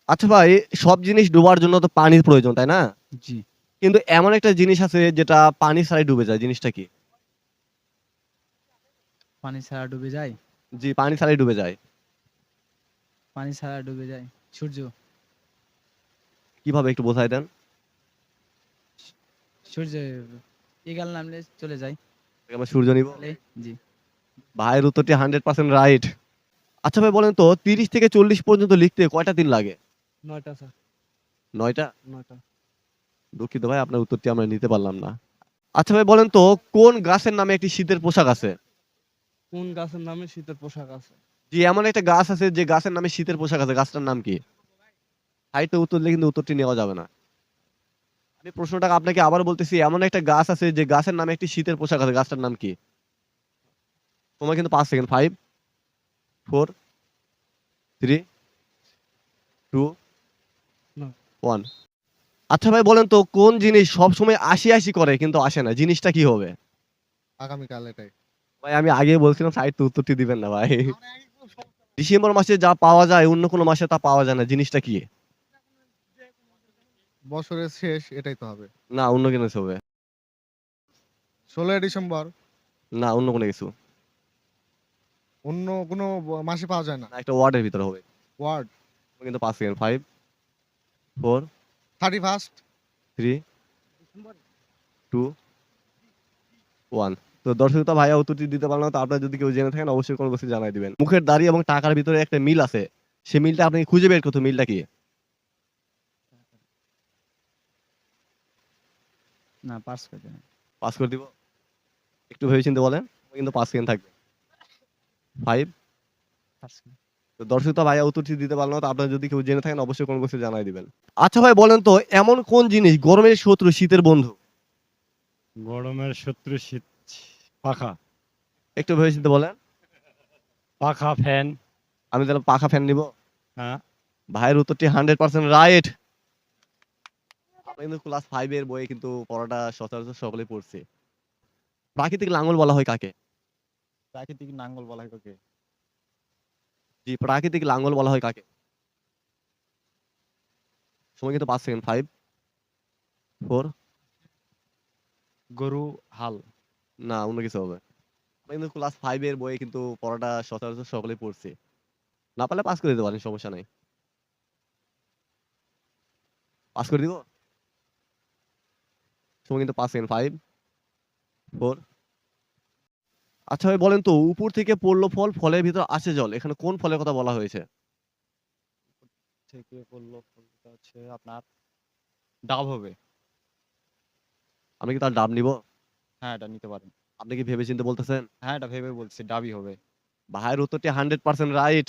আচ্ছা ভাই, সব জিনিস ডুবার জন্য তো পানির প্রয়োজন, তাই না? জি। কিন্তু এমন একটা জিনিস আছে যেটা পানি ছাড়াই ডুবে যায়, জিনিসটা কি? পানি ছাড়া ডুবে যায়? জি, পানি ছাড়াই ডুবে যায়। পানি ছাড়া ডুবে যায়? সূর্য। কিভাবে একটু বোঝায় দেন? সূর্যে এগাল নামলে চলে যায়। আমরা সূর্য নিব? তাহলে জি। ভাইয়ের উত্তরটি 100% রাইট। আচ্ছা ভাই বলেন তো ৩০ থেকে ৪০ পর্যন্ত লিখতে কয়টা দিন লাগে? ৯টা স্যার, ৯ টা? ৯টা। দুঃখিত ভাই, আপনার উত্তরটি আমরা নিতে পারলাম না। আচ্ছা ভাই বলেন তো কোন গাছের নামে একটি শীতের পোশাক আছে? কোন গাছের নামে শীতের পোশাক আছে? জি, এমন একটা গাছ আছে যে গাছের নামে শীতের পোশাক আছে, গাছটার নাম কি? সাহিত্যে উত্তর দিলে কিন্তু উত্তরটি নেওয়া যাবে না। আমি প্রশ্নটা আপনাকে আবার বলতেছি, এমন একটা গাছ আছে যে গাছের নামে একটি শীতের পোশাক আছে, গাছটার নাম কি? সময় কিন্তু ৫ সেকেন্ড। 5, 4, 3, 2, না। 1। আচ্ছা ভাই বলেন তো কোন জিনিস সবসময় আসি করে কিন্তু আসে না, জিনিসটা কি হবে? আগামীকাল এটাই। ভাই আমি আগেই বলছিলাম সাহিত্য উত্তরটি দিবেন না ভাই। ডিসেম্বর মাসে যা পাওয়া যায় অন্য কোনো মাসে তা পাওয়া যায় না, জিনিসটা কি? বছরের শেষ এটাই তো হবে। না, অন্য কিছু হবে। ১৬ই ডিসেম্বর। না, অন্য কোনো কিছু। অন্য কোনো মাসে পাওয়া যায় না। না, একটা ওয়ার্ডের ভিতরে হবে। ওয়ার্ড কিন্তু ৫ সেকেন্ড। 5, 4, 31st 3, 2, 1। তো দর্শকতা ভাইয়া উত্তরটি দিতে পারলাম না। তো আপনারা যদি কেউ জেনে থাকেন অবশ্যই কমেন্ট বক্সে জানায় দিবেন। মুখের দাড়ি এবং টাকার ভিতরে একটা মিল আছে। সেই মিলটা আপনি খুঁজে বের করতে, মিলটা কি? না, পাস করে দেন। পাস করে দিব? একটু ভেবেচিন্তে বলেন। কিন্তু ৫ সেকেন্ড থাকবে। 5। পাস করে। তো দর্শকতা ভাইয়া উত্তরটি দিতে পারলাম না। তো আপনারা যদি কেউ জেনে থাকেন অবশ্যই কমেন্ট বক্সে জানায় দিবেন। আচ্ছা ভাই বলেন তো এমন কোন জিনিস গরমের শত্রু শীতের বন্ধু? গরমের শত্রু শীত। পাখা। একটু ভেবেচিন্তে বলেন। পাখা, ফ্যান। আমি তাহলে পাখা ফ্যান নিব? হ্যাঁ। ভাইয়ের উত্তরটি 100% রাইট। আমরা কিন্তু ক্লাস 5 এর বইয়ে কিন্তু পড়াটা সচরাচর সকলেই পড়ছি। প্রাকৃতিক লাঙ্গল বলা হয় কাকে? প্রাকৃতিক নাঙ্গল বলা হয় কাকে? জি, প্রাকৃতিক লাঙ্গল বলা হয় কাকে? সময় কিন্তু ৫ সেকেন্ড। 5, 4। গরু, হাল। না, অন্য কিছু হবে। আমরা কিন্তু ক্লাস 5 এর বইয়ে কিন্তু পড়াটা সচরাচর সকলেই পড়ছি। না পারলে পাস করে দিতে পারেন, সমস্যা নাই। পাস করে দিব? সময় কিন্তু ৫ সেকেন্ড। 5, 4। আচ্ছা ভাই বলেন তো উপর থেকে পড়লো ফল, ফলের ভিতর আসে জল। এখানে কোন ফলের কথা বলা হয়েছে? থেকে বললো ফলটা হচ্ছে আপনার ডাব হবে। আমি কি তার ডাব নিব? হ্যাঁ, এটা নিতে পারেন। আপনি কি ভেবেচিন্তে বলতেছেন? হ্যাঁ, এটা ভেবে বলছি ডাবই হবে। ভাইয়ের উত্তরটি 100% রাইট।